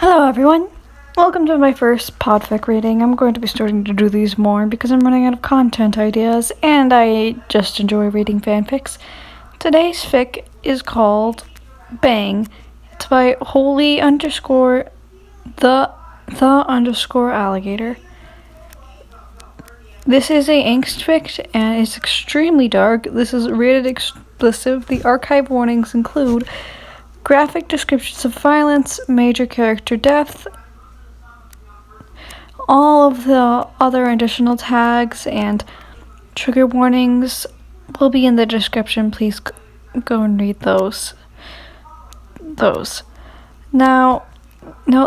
Hello everyone, welcome to my first podfic reading. I'm going to be starting to do these more because I'm running out of content ideas and I just enjoy reading fanfics. Today's fic is called Bang. It's by holy underscore the underscore alligator. This is a angst fic and it's extremely dark. This is rated explicit. The archive warnings include graphic descriptions of violence, major character death. All of the other additional tags and trigger warnings will be in the description. Please go and read those. Now,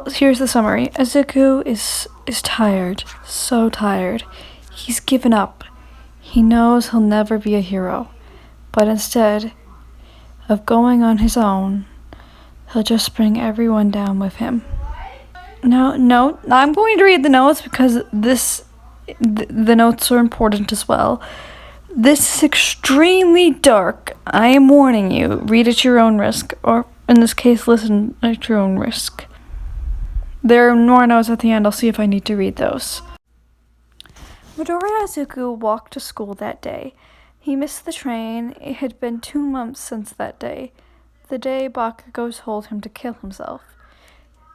here's the summary. Izuku is tired, so tired. He's given up. He knows he'll never be a hero, but instead of going on his own, he'll just bring everyone down with him. No, I'm going to read the notes because the notes are important as well. This is extremely dark. I am warning you. Read at your own risk, or in this case, listen at your own risk. There are more notes at the end. I'll see if I need to read those. Midoriya Izuku walked to school that day. He missed the train. It had been 2 months since that day. The day Bakugou told him to kill himself.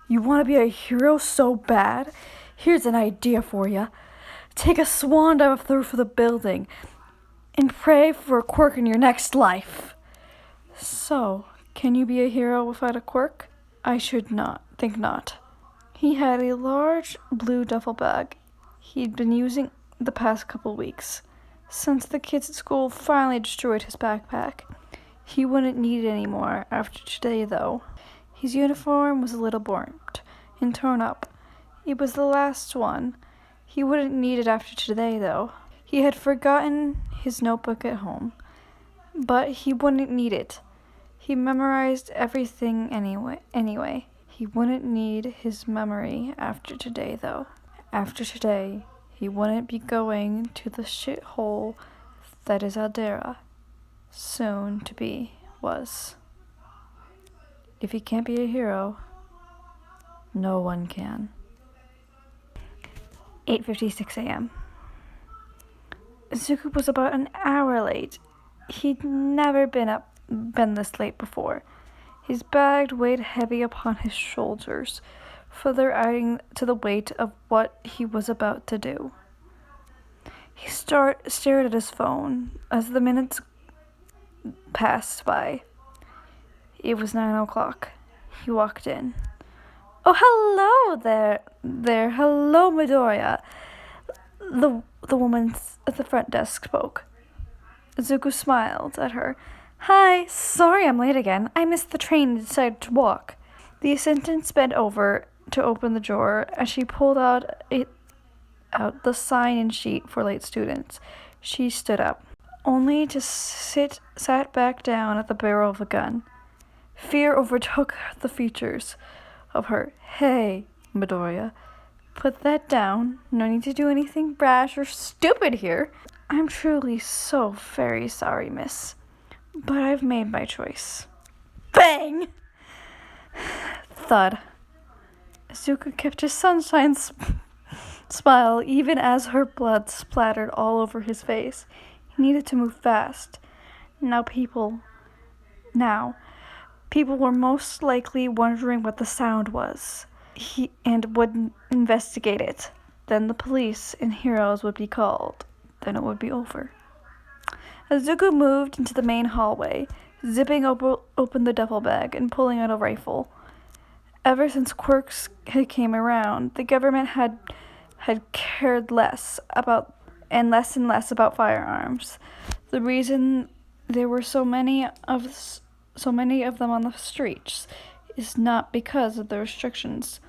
You want to be a hero so bad? Here's an idea for you. Take a swan dive through for the building and pray for a quirk in your next life. So, can you be a hero without a quirk? I should think not. He had a large blue duffel bag he'd been using the past couple weeks. Since the kids at school finally destroyed his backpack, he wouldn't need it anymore after today, though. His uniform was a little burnt and torn up. It was the last one. He wouldn't need it after today, though. He had forgotten his notebook at home, but he wouldn't need it. He memorized everything anyway. He wouldn't need his memory after today, though. After today, he wouldn't be going to the shithole that is Aldera. Soon to be was. If he can't be a hero, no one can. 8:56 a.m. Izuku was about an hour late. He'd never been this late before. His bag weighed heavy upon his shoulders, further adding to the weight of what he was about to do. He stared at his phone as the minutes passed by. It was 9 o'clock. He walked in. Oh, hello there. Hello, Midoriya. The woman at the front desk spoke. Izuku smiled at her. Hi, sorry I'm late again. I missed the train and decided to walk. The assistant bent over to open the drawer as she pulled out the sign-in sheet for late students. She stood up, only to sat back down at the barrel of a gun. Fear overtook the features of her. Hey, Midoriya, put that down. No need to do anything brash or stupid here. I'm truly so very sorry, miss, but I've made my choice. Bang! Thud. Izuku kept his sunshine smile even as her blood splattered all over his face. He needed to move fast. People were most likely wondering what the sound was. He would investigate it. Then the police and heroes would be called. Then it would be over. Izuku moved into the main hallway, zipping open the duffel bag and pulling out a rifle. Ever since quirks had came around, the government had cared less and less about firearms. The reason there were so many of them on the streets is not because of the restrictions,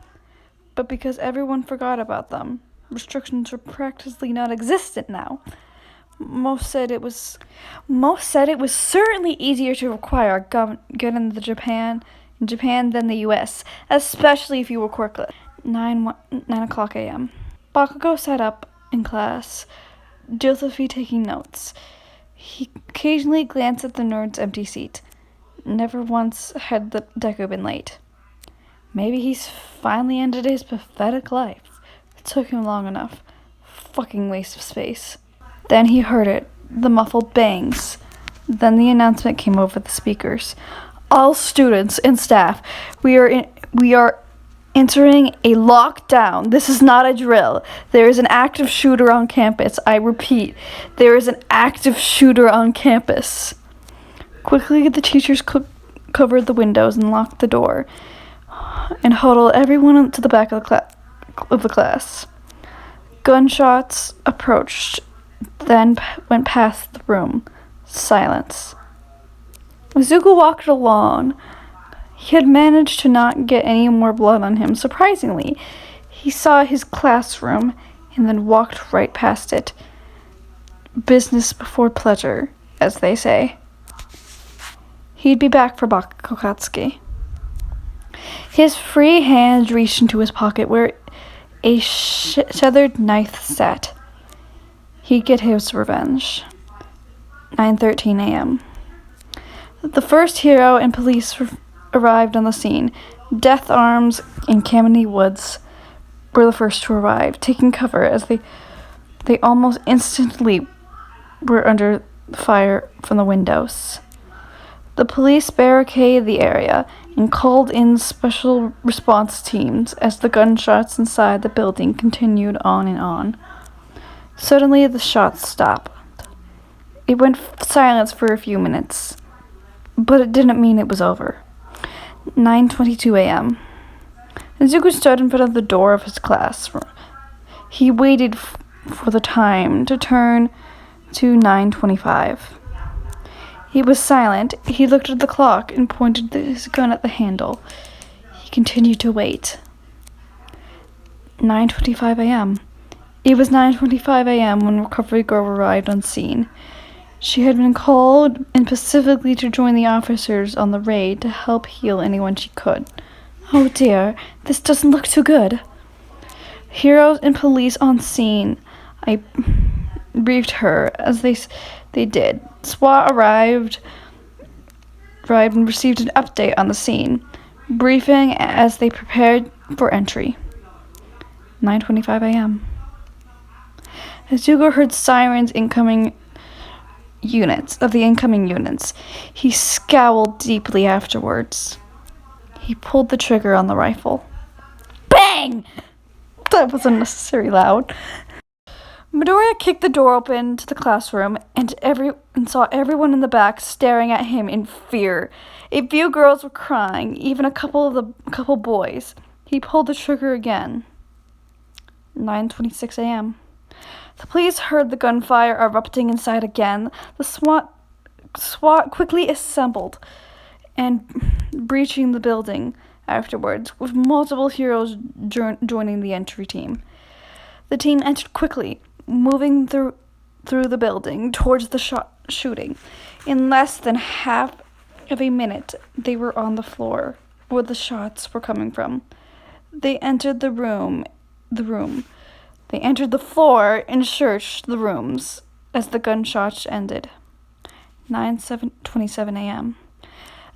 but because everyone forgot about them. Restrictions were practically non-existent now. Most said it was certainly easier to acquire a gun in Japan than the U.S., especially if you were quirkless. 9 o'clock a.m. Bakugou sat up in class, Josephine taking notes. He occasionally glanced at the nerd's empty seat. Never once had the Deku been late. Maybe he's finally ended his pathetic life. It took him long enough. Fucking waste of space. Then he heard it, the muffled bangs. Then the announcement came over the speakers. All students and staff, we are entering a lockdown. This is not a drill. There is an active shooter on campus. I repeat, there is an active shooter on campus. Quickly, the teachers covered the windows and locked the door and huddled everyone to the back of the class. Gunshots approached, then went past the room. Silence. Izuku walked along. He had managed to not get any more blood on him. Surprisingly, he saw his classroom and then walked right past it. Business before pleasure, as they say. He'd be back for Bakugou Katsuki. His free hand reached into his pocket where a feathered knife sat. He'd get his revenge. 9:13 a.m. The first hero and police arrived on the scene. Death Arms and Kamini Woods were the first to arrive, taking cover as they almost instantly were under fire from the windows. The police barricaded the area and called in special response teams as the gunshots inside the building continued on and on. Suddenly, the shots stopped. It went silent for a few minutes, but it didn't mean it was over. 9:22 a.m. Izuku stood in front of the door of his classroom. He waited for the time to turn to 9:25. He was silent. He looked at the clock and pointed his gun at the handle. He continued to wait. 9:25 a.m. It was 9:25 a.m. when Recovery Girl arrived on scene. She had been called in specifically to join the officers on the raid to help heal anyone she could. Oh dear, this doesn't look too good. Heroes and police on scene. I briefed her as they did. SWAT arrived and received an update on the scene, briefing as they prepared for entry. 9:25 a.m. Izuku heard sirens of the incoming units. He scowled deeply afterwards. He pulled the trigger on the rifle. Bang! That was unnecessarily loud. Midoriya kicked the door open to the classroom and saw everyone in the back staring at him in fear. A few girls were crying, even a couple boys. He pulled the trigger again. 9:26 a.m. The police heard the gunfire erupting inside again. The SWAT quickly assembled and breaching the building afterwards, with multiple heroes joining the entry team. The team entered quickly, moving through the building towards the shooting. In less than half of a minute, they were on the floor where the shots were coming from. They entered the room. They entered the floor and searched the rooms as the gunshots ended. 9:27 a.m.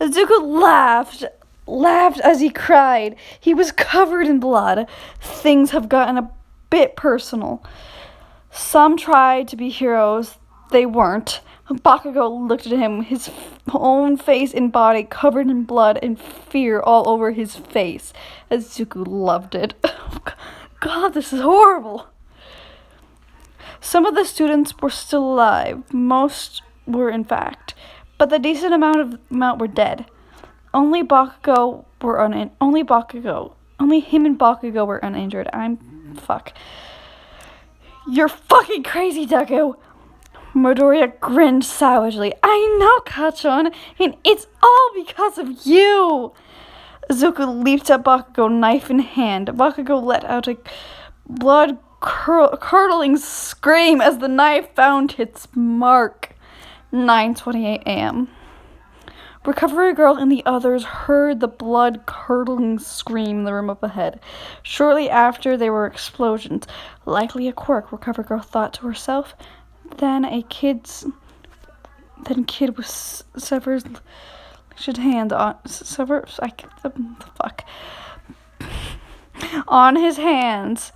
Izuku laughed as he cried. He was covered in blood. Things have gotten a bit personal. Some tried to be heroes. They weren't. Bakugou looked at him, his own face and body covered in blood and fear all over his face. Izuku loved it. God, this is horrible. Some of the students were still alive. Most were, in fact. But the decent amount were dead. Only him and Bakugou were uninjured. Fuck. You're fucking crazy, Deku! Midoriya grinned savagely. I know, Kachon, and it's all because of you! Izuku leaped at Bakugou, knife in hand. Bakugou let out a blood-curdling scream as the knife found its mark. 9:28 a.m. Recovery Girl and the others heard the blood-curdling scream in the room up ahead. Shortly after, there were explosions. Likely a quirk, Recovery Girl thought to herself. Then kid with severed hand on the fuck. on his hands,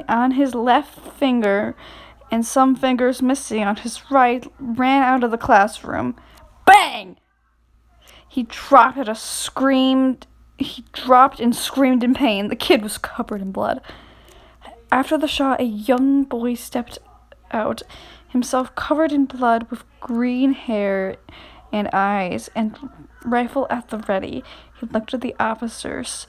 on his left finger, and some fingers missing on his right, ran out of the classroom. Bang! He dropped and screamed in pain. The kid was covered in blood. After the shot, a young boy stepped out, himself covered in blood with green hair and eyes, and rifle at the ready. He looked at the officers.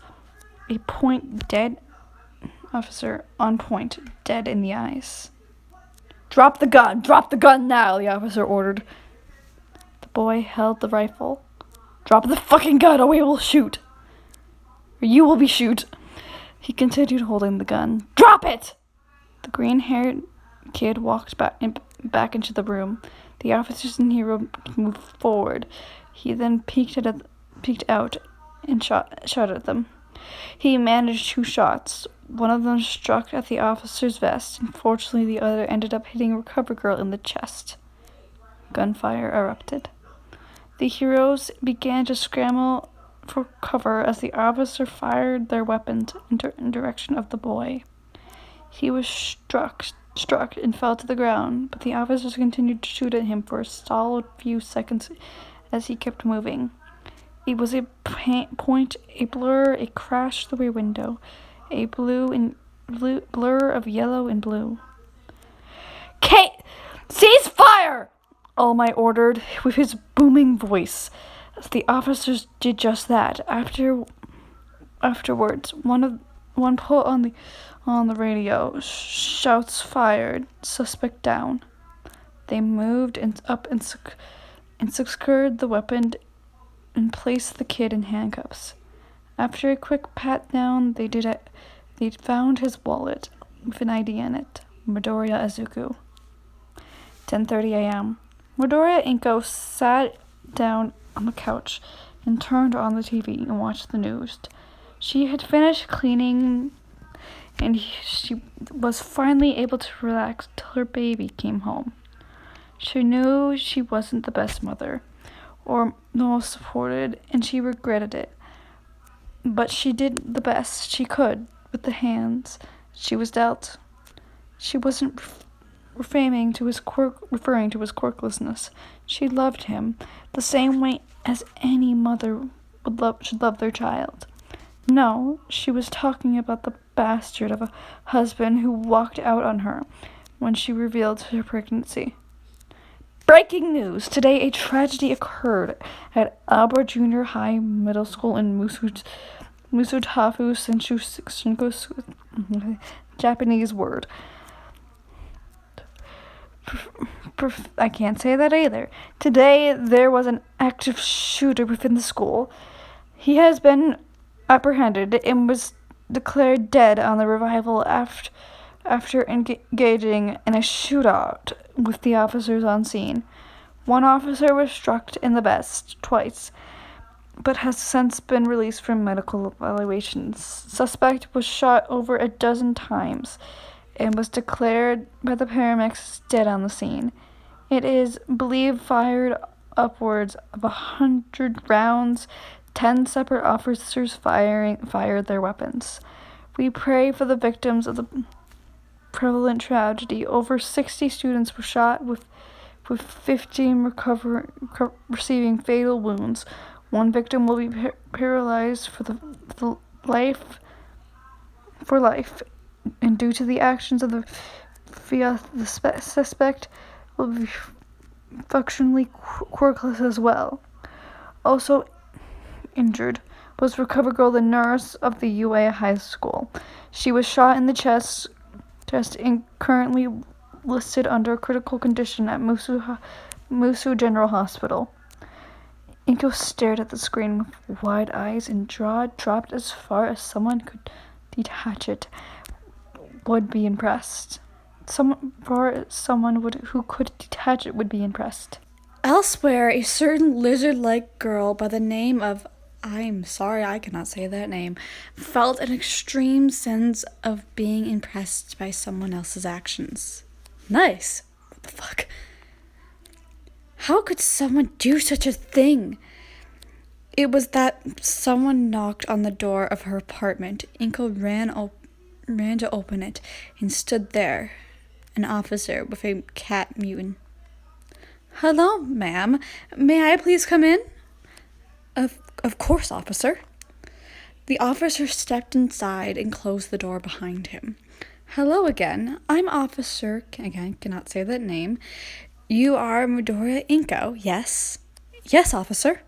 Officer on point, dead in the eyes. Drop the gun now, the officer ordered. The boy held the rifle. Drop the fucking gun or we will shoot. Or you will be shoot. He continued holding the gun. Drop it! The green-haired kid walked back into the room. The officers and hero moved forward. He then peeked out and shot at them. He managed 2 shots. One of them struck at the officer's vest. Unfortunately, the other ended up hitting a recovery girl in the chest. Gunfire erupted. The heroes began to scramble for cover as the officer fired their weapons in direction of the boy. He was struck and fell to the ground, but the officers continued to shoot at him for a solid few seconds as he kept moving. It was a point, a blur, a crash through a window, a blur of yellow and blue. Kate, cease fire! All Might ordered with his booming voice. The officers did just that. Afterwards, one put on the radio, shouts fired, suspect down. They moved up and secured the weapon and placed the kid in handcuffs. After a quick pat down, they found his wallet with an ID in it. Midoriya Izuku. 10:30 a.m. Midoriya Inko sat down on the couch and turned on the TV and watched the news. She had finished cleaning and she was finally able to relax till her baby came home. She knew she wasn't the best mother or the most supported, and she regretted it. But she did the best she could with the hands she was dealt. She wasn't referring to his quirklessness. She loved him the same way as any mother should love their child. No, she was talking about the bastard of a husband who walked out on her when she revealed her pregnancy. Breaking news! Today a tragedy occurred at Albert Junior High Middle School in Musutafu Shinko, Japanese word. I can't say that either. Today there was an active shooter within the school. He has been apprehended and was declared dead on the revival after engaging in a shootout with the officers on scene. One officer was struck in the vest twice, but has since been released from medical evaluations. Suspect was shot over a dozen times and was declared by the paramedics dead on the scene. It is believed fired upwards of 100 rounds. 10 separate officers fired their weapons. We pray for the victims of the prevalent tragedy. Over 60 students were shot, with 15 receiving fatal wounds. One victim will be paralyzed for life, and due to the actions of the suspect will be functionally quirkless as well. Also injured was recovered girl, the nurse of the UA High School. She was shot in the chest and currently listed under critical condition at Musu General Hospital. Inko stared at the screen with wide eyes and jaw dropped as far as someone could detach it. Would be impressed. Someone who could detach it would be impressed. Elsewhere, a certain lizard-like girl by the name of, I'm sorry, I cannot say that name, felt an extreme sense of being impressed by someone else's actions. Nice. What the fuck? How could someone do such a thing? It was that someone knocked on the door of her apartment. Inko ran to open it and stood there, an officer with a cat mutant. "Hello, ma'am. May I please come in?" Of course, officer." The officer stepped inside and closed the door behind him. "Hello again. I'm Officer," again, cannot say that name. "You are Midoriya Inko, yes?" "Yes, officer."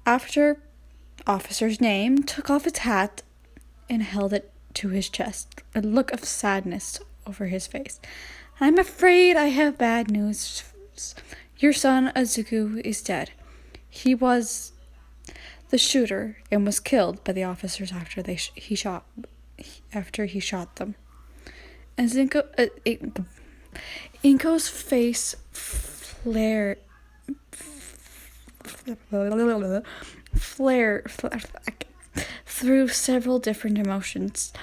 After officer's name, took off his hat and held it to his chest, a look of sadness over his face. "I'm afraid I have bad news. Your son, Izuku, is dead. He was the shooter and was killed by the officers after he shot them." As Inko's face flared through several different emotions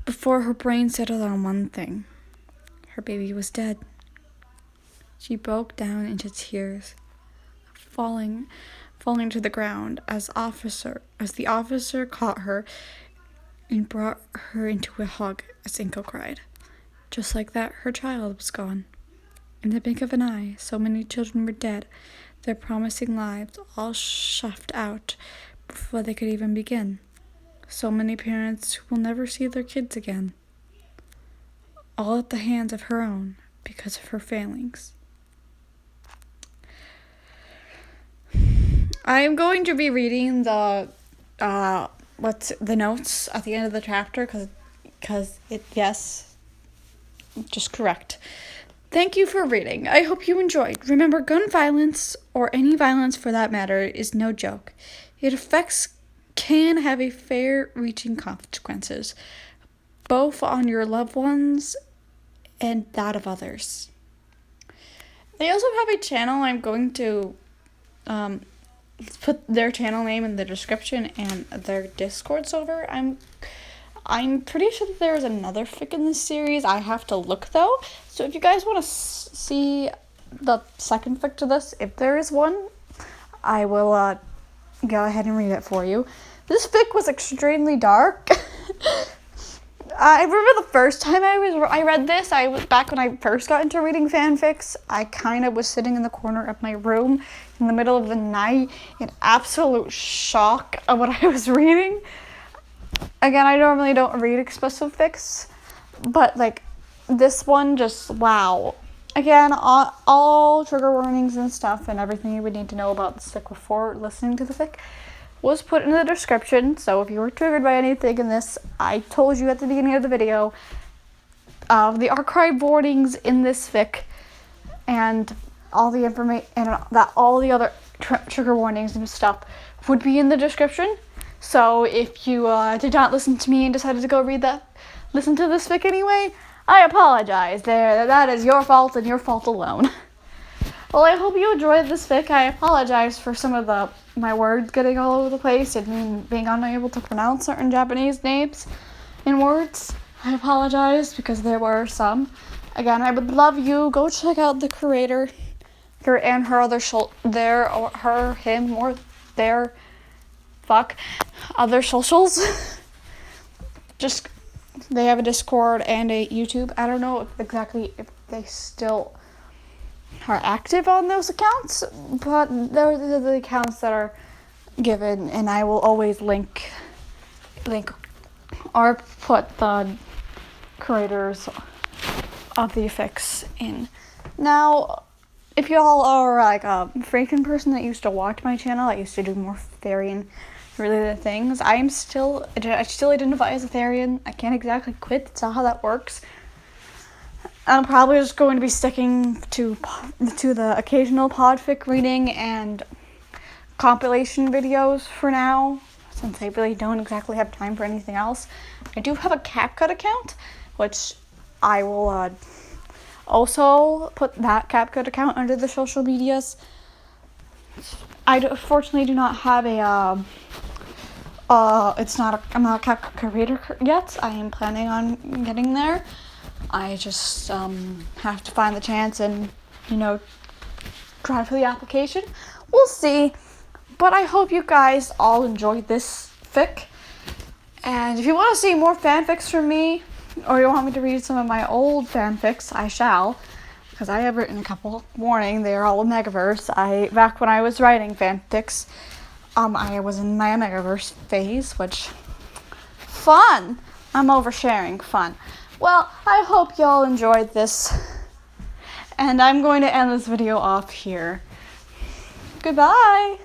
before her brain settled on one thing. Her baby was dead. She broke down into tears, falling to the ground as the officer caught her and brought her into a hug as Inko cried. Just like that, her child was gone. In the blink of an eye, so many children were dead, their promising lives all snuffed out before they could even begin. So many parents who will never see their kids again. All at the hands of her own because of her failings. I'm going to be reading the notes at the end of the chapter because just correct. Thank you for reading. I hope you enjoyed. Remember, gun violence, or any violence for that matter, is no joke. Can have a far-reaching consequences, both on your loved ones and that of others. They also have a channel. I'm going to put their channel name in the description and their Discord server. I'm pretty sure that there is another fic in this series. I have to look though. So if you guys want to see the second fic to this, if there is one, I will go ahead and read it for you. This fic was extremely dark. I remember the first time I read this, I was back when I first got into reading fanfics. I kind of was sitting in the corner of my room in the middle of the night in absolute shock of what I was reading. Again, I normally don't read explicit fics, but like this one, just wow. Again, all trigger warnings and stuff and everything you would need to know about this fic before listening to the fic was put in the description. So if you were triggered by anything in this, I told you at the beginning of the video, the archive warnings in this fic and all the information and that all the other trigger warnings and stuff would be in the description. So if you did not listen to me and decided to go listen to this fic anyway, I apologize. That is your fault and your fault alone. Well, I hope you enjoyed this fic. I apologize for some of my words getting all over the place and me being unable to pronounce certain Japanese names and words. I apologize because there were some. Again, I would love you. Go check out the creator and her other other socials. Just, they have a Discord and a YouTube. I don't know exactly if they still are active on those accounts, but those are the accounts that are given, and I will always link or put the creators of the fics in. Now, if y'all are like a freaking person that used to watch my channel, I used to do more Therian related things. I still identify as a Therian. I can't exactly quit. That's not how that works. I'm probably just going to be sticking to the occasional podfic reading and compilation videos for now, since I really don't exactly have time for anything else. I do have a CapCut account, which I will also put that CapCut account under the social medias. Fortunately do not have I'm not a CapCut creator yet. I am planning on getting there. I just have to find the chance and, try for the application. We'll see. But I hope you guys all enjoyed this fic. And if you want to see more fanfics from me, or you want me to read some of my old fanfics, I shall. Because I have written a couple. Warning, they are all Megaverse. Back when I was writing fanfics, I was in my Megaverse phase, which, fun! I'm oversharing, fun. Well, I hope y'all enjoyed this. And I'm going to end this video off here. Goodbye!